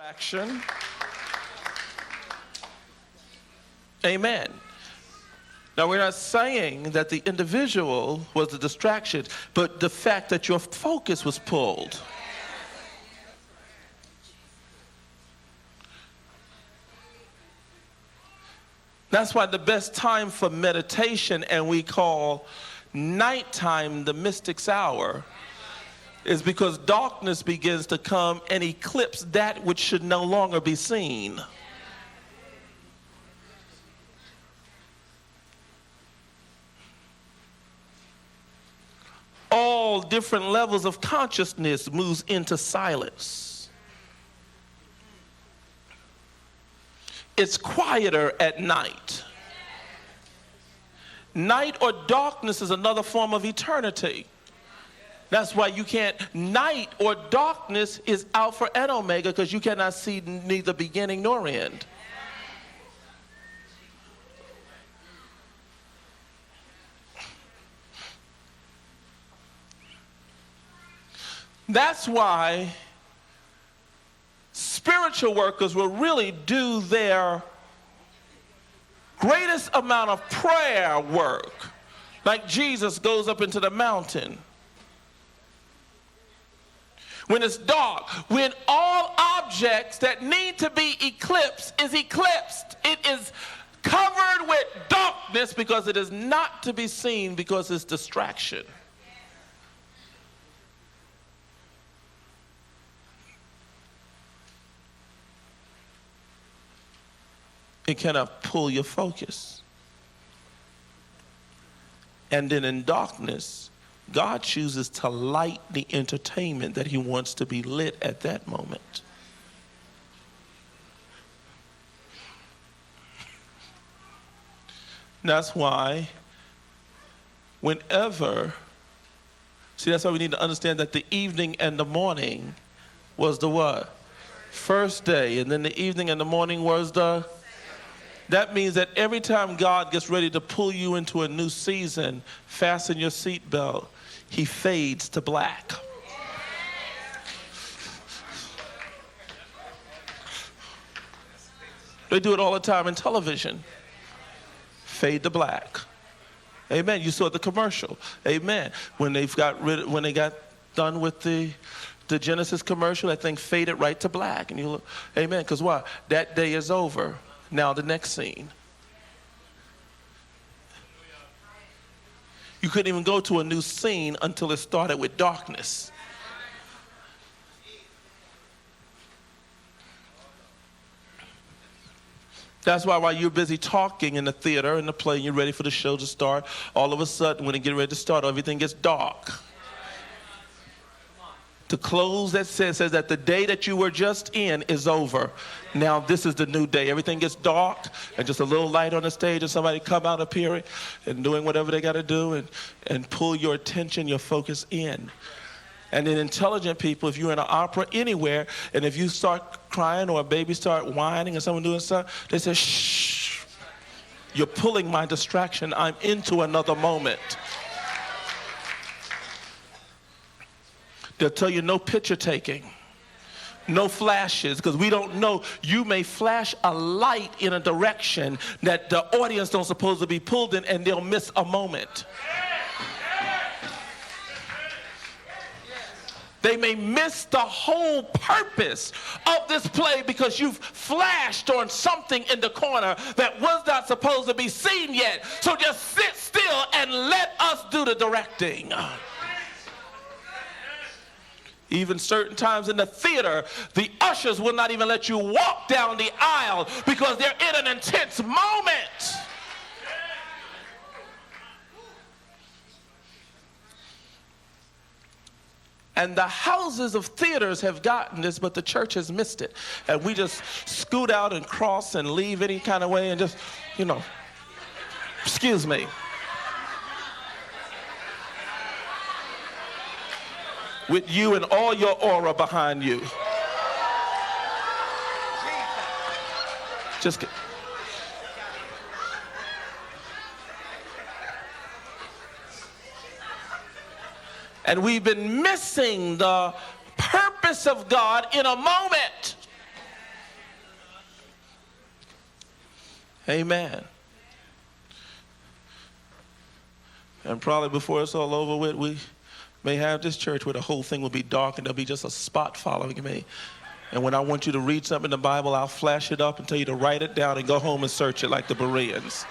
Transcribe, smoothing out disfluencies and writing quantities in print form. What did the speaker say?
Action. Amen. Now, we're not saying that the individual was the distraction, but the fact that your focus was pulled. That's why the best time for meditation, and we call nighttime the mystic's hour, is because darkness begins to come and eclipse that which should no longer be seen. All different levels of consciousness moves into silence. It's quieter at night. Night or darkness is another form of eternity. That's why you can't, night or darkness is Alpha and Omega, because you cannot see neither beginning nor end. That's why spiritual workers will really do their greatest amount of prayer work, like Jesus goes up into the mountain. When it's dark, when all objects that need to be eclipsed is eclipsed. It is covered with darkness because it is not to be seen, because it's distraction. It cannot pull your focus. And then in darkness, God chooses to light the entertainment that he wants to be lit at that moment. That's why that's why we need to understand that the evening and the morning was the what? First day, and then the evening and the morning was the... That means that every time God gets ready to pull you into a new season, fasten your seatbelt, he fades to black. They do it all the time in television. Fade to black. Amen. You saw the commercial. Amen. When they got done with the Genesis commercial, that thing faded right to black. And you look, amen. Because why? That day is over. Now the next scene. You couldn't even go to a new scene until it started with darkness. That's why while you're busy talking in the theater, in the play, and you're ready for the show to start, all of a sudden when it gets ready to start, everything gets dark. The close that says that the day that you were just in is over. Now this is the new day. Everything gets dark and just a little light on the stage, and somebody come out appearing and doing whatever they got to do and pull your attention, your focus in. And then intelligent people, if you're in an opera anywhere, and if you start crying or a baby start whining or someone doing something, they say, shh, you're pulling my distraction. I'm into another moment. They'll tell you no picture taking, no flashes, because we don't know. You may flash a light in a direction that the audience don't supposed to be pulled in, and they'll miss a moment. They may miss the whole purpose of this play because you've flashed on something in the corner that was not supposed to be seen yet. So just sit still and let us do the directing. Even certain times in the theater, the ushers will not even let you walk down the aisle because they're in an intense moment. And the houses of theaters have gotten this, but the church has missed it. And we just scoot out and cross and leave any kind of way and just, excuse me. With you and all your aura behind you. Just and we've been missing the purpose of God in a moment. Amen. And probably before it's all over with, we may have this church where the whole thing will be dark and there'll be just a spot following me. And when I want you to read something in the Bible, I'll flash it up and tell you to write it down and go home and search it like the Bereans.